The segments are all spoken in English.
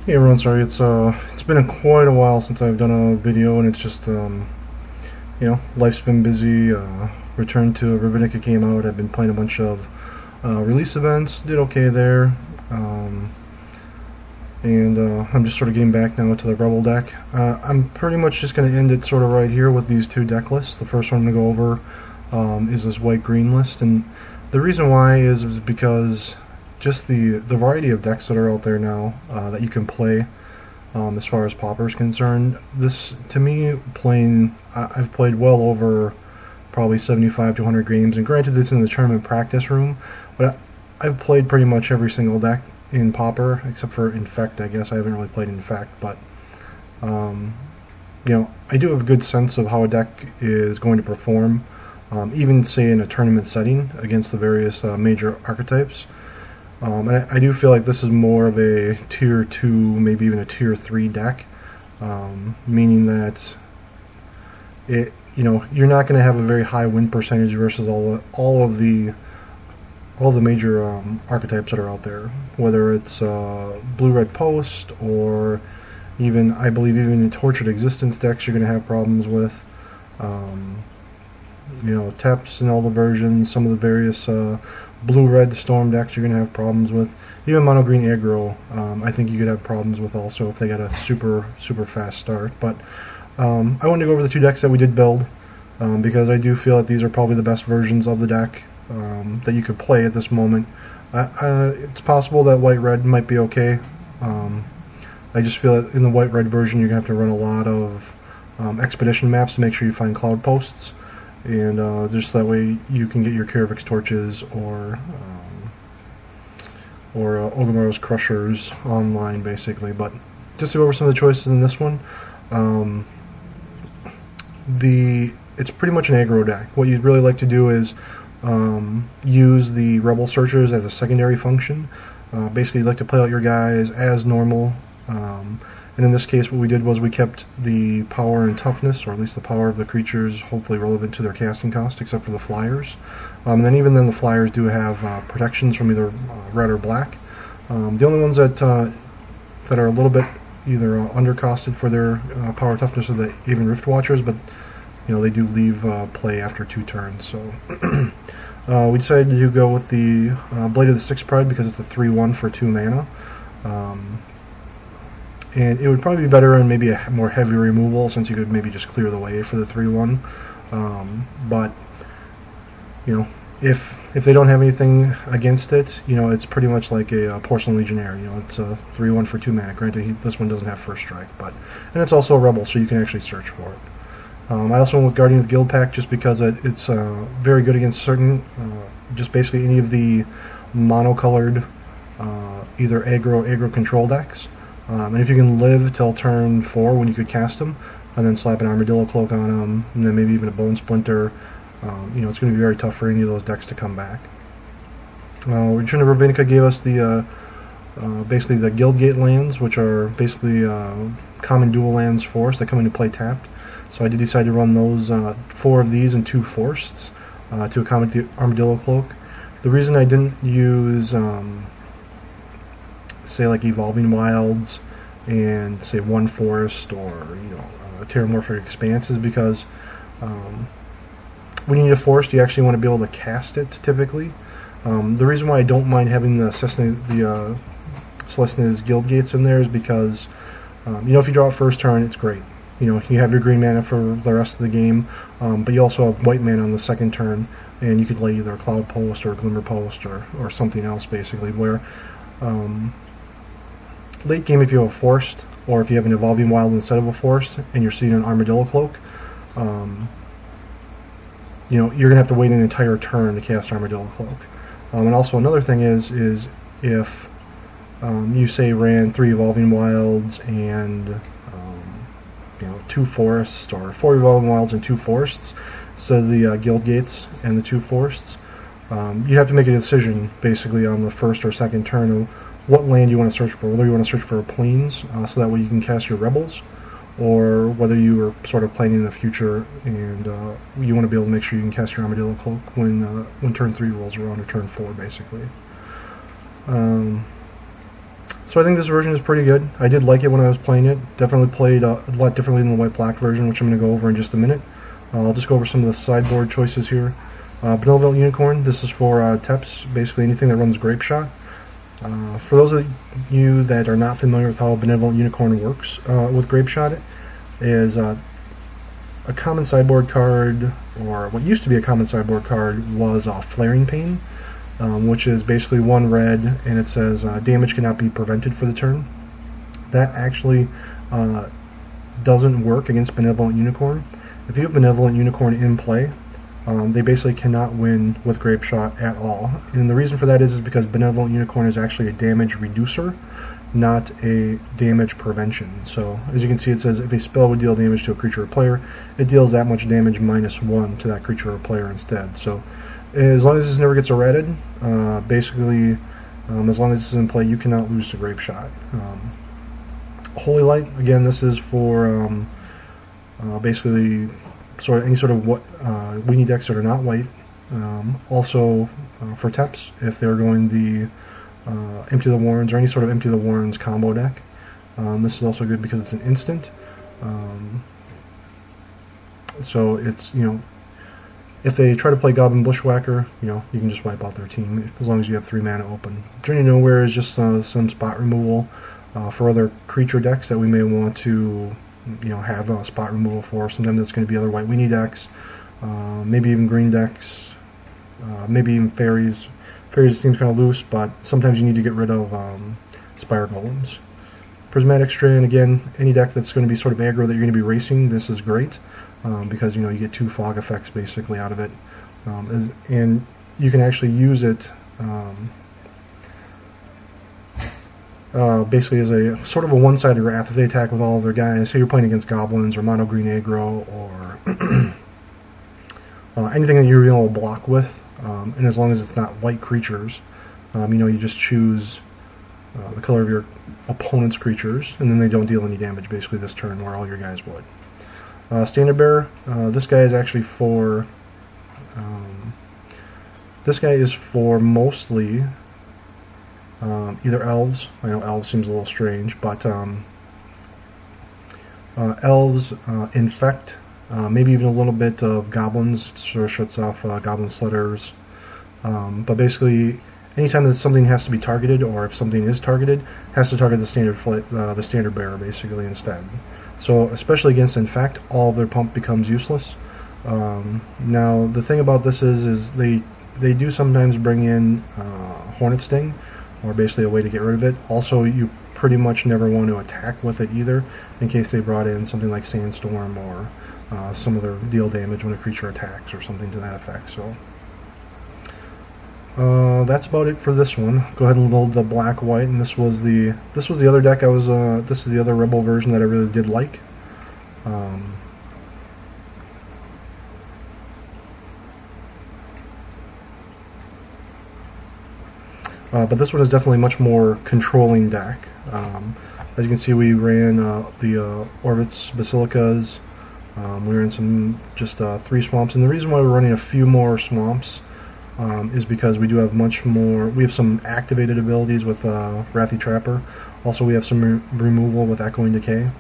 Hey everyone, sorry it's been quite a while since I've done a video, and it's just life's been busy. Return to Ravnica came out. I've been playing a bunch of release events. Did okay there, and I'm just sort of getting back now to the Rebel deck. I'm pretty much just going to end it sort of right here with these two deck lists. The first one I'm going to go over is this white-green list, and the reason why is because just the variety of decks that are out there now that you can play as far as Pauper is concerned. This, to me, I've played well over probably 75 to 100 games, and granted it's in the tournament practice room, but I've played pretty much every single deck in Pauper, except for Infect. I guess I haven't really played Infect, but I do have a good sense of how a deck is going to perform, even say in a tournament setting against the various major archetypes. And I do feel like this is more of a tier 2, maybe even a tier 3 deck, meaning that you're not going to have a very high win percentage versus all the major archetypes that are out there, whether it's blue-red post or even, I believe, even in Tortured Existence decks you're going to have problems with. Teps and all the versions, some of the various blue-red storm decks you're going to have problems with. Even mono-green aggro, I think you could have problems with also if they got a super fast start. But I wanted to go over the two decks that we did build, because I do feel that these are probably the best versions of the deck that you could play at this moment. It's possible that white-red might be okay. I just feel that in the white-red version you're going to have to run a lot of expedition maps to make sure you find cloud posts, and just that way you can get your Karavix torches or Ogamaro's crushers online, basically. But just to go over some of the choices in this one, it's pretty much an aggro deck. What you'd really like to do is use the Rebel Searchers as a secondary function. Basically, you'd like to play out your guys as normal. And in this case, what we did was we kept the power and toughness, or at least the power of the creatures, hopefully relevant to their casting cost, except for the flyers. And then even then, the flyers do have protections from either red or black. The only ones that are a little bit either undercosted for their power toughness are the Aven Rift Watchers, but they do leave play after 2 turns. So we decided to go with the Blade of the Sixth Pride because it's a 3/1 for 2 mana. And it would probably be better in maybe a more heavy removal, since you could maybe just clear the way for the 3/1. But if they don't have anything against it, it's pretty much like a Porcelain Legionnaire. It's a 3/1 for 2 mana. Granted, this one doesn't have first strike, and it's also a rebel, so you can actually search for it. I also went with Guardian of the Guild pack just because it's very good against certain, just basically any of the monocolored either aggro control decks. And if you can live till turn 4 when you could cast them, and then slap an Armadillo Cloak on them, and then maybe even a Bone Splinter, it's going to be very tough for any of those decks to come back. Return to Ravnica gave us the basically the Guildgate lands, which are basically common dual lands for us that come into play tapped. So I did decide to run those 4 of these and 2 Forced to accommodate the Armadillo Cloak. The reason I didn't use say like Evolving Wilds and say 1 Forest or Terramorphic Expanse is because when you need a Forest, you actually want to be able to cast it typically. The reason why I don't mind having the Celestina's Guildgates in there is because if you draw it first turn, it's great. You have your green mana for the rest of the game, but you also have white mana on the second turn, and you could lay either a Cloud Post or a Glimmer Post or something else, basically, where late game, if you have a Forest, or if you have an Evolving Wild instead of a Forest, and you're seeing an Armadillo Cloak, you're going to have to wait an entire turn to cast Armadillo Cloak. And also another thing is if you say ran 3 Evolving Wilds and 2 Forests, or 4 Evolving Wilds and 2 Forests, so the Guild Gates and the 2 Forests, you have to make a decision basically on the first or second turn of what land you want to search for, whether you want to search for Plains, so that way you can cast your Rebels, or whether you are sort of playing in the future and you want to be able to make sure you can cast your Armadillo Cloak when turn 3 rolls around, or turn 4, basically. So I think this version is pretty good. I did like it when I was playing it. Definitely played a lot differently than the white-black version, which I'm going to go over in just a minute. I'll just go over some of the sideboard choices here. Benevolent Unicorn, this is for Teps, basically anything that runs Grape Shot. For those of you that are not familiar with how Benevolent Unicorn works with Grape Shot, is a common sideboard card, or what used to be a common sideboard card, was Flaring Pain, which is basically 1 red, and it says damage cannot be prevented for the turn. That actually doesn't work against Benevolent Unicorn. If you have Benevolent Unicorn in play, they basically cannot win with Grape Shot at all. And the reason for that is because Benevolent Unicorn is actually a damage reducer, not a damage prevention. So as you can see, it says if a spell would deal damage to a creature or player, it deals that much damage -1 to that creature or player instead. So as long as this never gets errated, basically as long as this is in play, you cannot lose to Grape Shot. Holy Light, again, this is for basically any sort of weenie decks that are not white. Also for Teps, if they're going the Empty the Warrens or any sort of Empty the Warrens combo deck. This is also good because it's an instant. So it's, if they try to play Goblin Bushwhacker, you can just wipe out their team as long as you have 3 mana open. Journey to Nowhere is just some spot removal for other creature decks that we may want to have spot removal for. Sometimes it's going to be other white weenie decks, maybe even green decks, maybe even fairies. Fairies seems kind of loose, but sometimes you need to get rid of Spire Golems. Prismatic Strand, again, any deck that's going to be sort of aggro that you're going to be racing, this is great, because you get 2 fog effects basically out of it, and you can actually use it basically as a sort of a one-sided wrath. If they attack with all of their guys, say you're playing against goblins or mono green aggro or anything that you're able to block with, and as long as it's not white creatures, you just choose the color of your opponent's creatures, and then they don't deal any damage basically this turn where all your guys would. Standard Bearer, this guy is actually for mostly either elves. I know elves seems a little strange, but elves, infect, maybe even a little bit of goblins. It sort of shuts off goblin slutters. But basically, anytime that something has to be targeted, or if something is targeted, has to target the standard bearer basically instead. So especially against infect, all of their pump becomes useless. Now the thing about this is they do sometimes bring in Hornet Sting, or basically a way to get rid of it. Also, you pretty much never want to attack with it either, in case they brought in something like Sandstorm or some other deal damage when a creature attacks or something to that effect. So that's about it for this one. Go ahead and load the black white, and this was the other deck I was this is the other Rebel version that I really did like. But this one is definitely much more controlling deck. As you can see, we ran the Orbits Basilicas. We ran some just 3 swamps, and the reason why we're running a few more swamps is because we do have much more. We have some activated abilities with Wrathy Trapper. Also, we have some removal with Echoing Decay.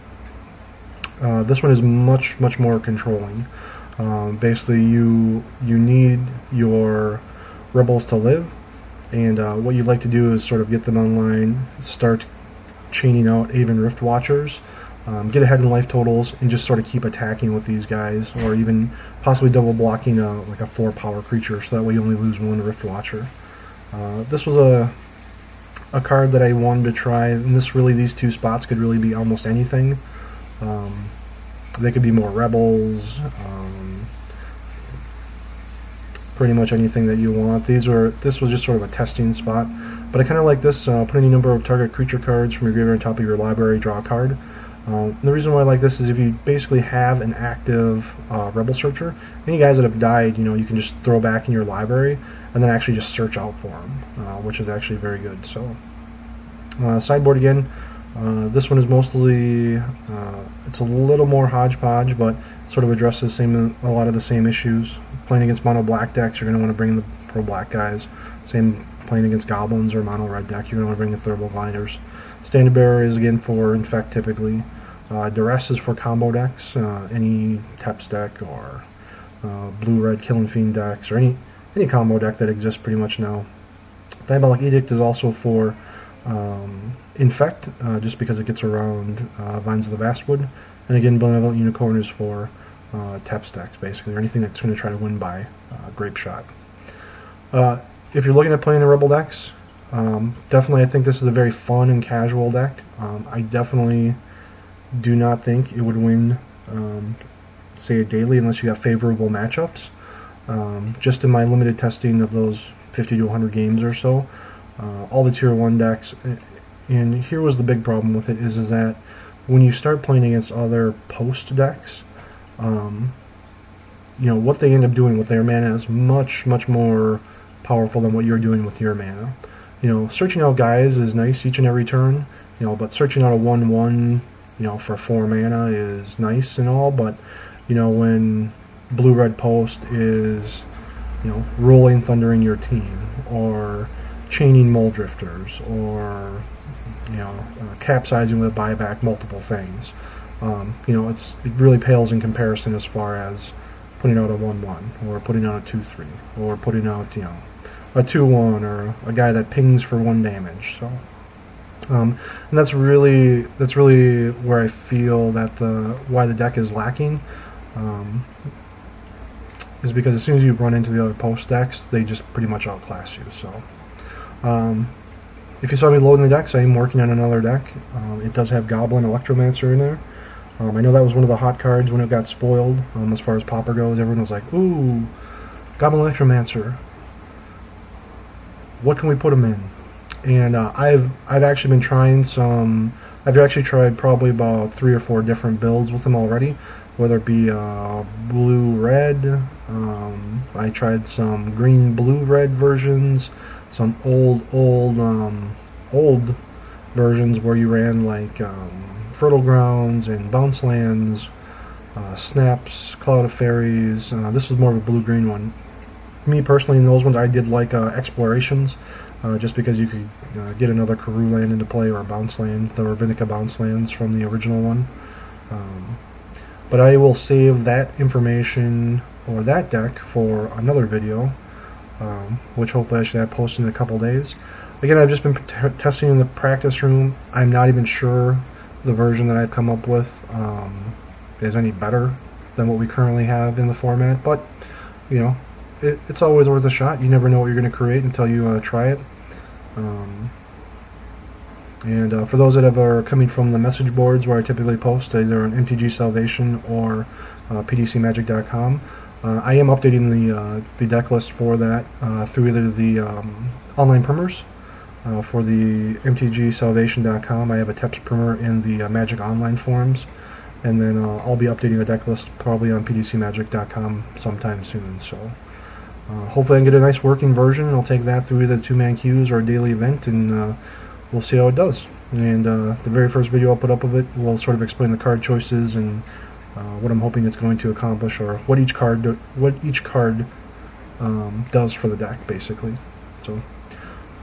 This one is much more controlling. Basically, you need your rebels to live. And what you'd like to do is sort of get them online, start chaining out Aven Rift Watchers, get ahead in life totals, and just sort of keep attacking with these guys, or even possibly double blocking like a 4 power creature, so that way you only lose 1 Rift Watcher. This was a card that I wanted to try, and these 2 spots could really be almost anything. They could be more rebels. Pretty much anything that you want. This was just sort of a testing spot, but I kind of like this. Put any number of target creature cards from your graveyard on top of your library, draw a card. And the reason why I like this is if you basically have an active Rebel Searcher, any guys that have died, you can just throw back in your library and then actually just search out for them, which is actually very good. So sideboard again. This one is mostly it's a little more hodgepodge, but sort of addresses a lot of the same issues. Playing against mono black decks, you're going to want to bring the pro black guys. Same playing against goblins or mono red deck, you're going to want to bring the Thurble Gliders. Standard Bearer is again for Infect typically. Duress is for combo decks, any Teps deck or blue-red Killing Fiend decks, or any combo deck that exists pretty much now. Diabolic Edict is also for Infect, just because it gets around Vines of the Vastwood. And again, Benevolent Unicorn is for Teps decks, basically, or anything that's going to try to win by Grape Shot. If you're looking at playing the Rebel decks, definitely I think this is a very fun and casual deck. I definitely do not think it would win, say, a daily unless you got favorable matchups. Just in my limited testing of those 50 to 100 games or so, all the tier 1 decks, and here was the big problem with it, is that when you start playing against other post decks, you know, what they end up doing with their mana is much more powerful than what you're doing with your mana. You know, searching out guys is nice each and every turn, you know, but searching out a 1/1, you know, for 4 mana is nice and all, but, you know, when blue-red post is, you know, rolling thundering your team, or chaining mole drifters, or, you know, capsizing with a buyback, multiple things. You know, it really pales in comparison as far as putting out a 1/1, or putting out a 2/3, or putting out, you know, a 2/1, or a guy that pings for 1 damage. So, and that's really where I feel that why the deck is lacking, is because as soon as you run into the other post decks, they just pretty much outclass you. So, if you saw me loading the decks, I am working on another deck. It does have Goblin Electromancer in there. I know that was one of the hot cards when it got spoiled. As far as Pauper goes, everyone was like, "Ooh, Goblin Electromancer. What can we put him in?" And I've actually been trying some. I've actually tried probably about 3 or 4 different builds with him already, whether it be blue-red. I tried some green-blue-red versions, some old versions where you ran like Fertile Grounds and Bounce Lands, Snaps, Cloud of Fairies. This was more of a blue-green one. Me personally, in those ones, I did like Explorations, just because you could get another Karoo land into play, or a Bounce Land, the Ravinica Bounce Lands from the original one. But I will save that information, or that deck, for another video, which hopefully I should have posted in a couple days. Again, I've just been testing in the practice room. I'm not even sure the version that I've come up with is any better than what we currently have in the format, but, you know, it's always worth a shot. You never know what you're going to create until you try it. And for those that are coming from the message boards where I typically post, either on MTG Salvation or PDCMagic.com, I am updating the deck list for that through either the online primers. For the MTGSalvation.com, I have a Teps primer in the Magic Online forums, and then I'll be updating the deck list probably on PDCMagic.com sometime soon. So hopefully I can get a nice working version, and I'll take that through either 2-man queues or a daily event, and we'll see how it does. And the very first video I'll put up of it will sort of explain the card choices and what I'm hoping it's going to accomplish, or what each card does for the deck, basically. So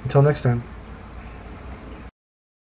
until next time.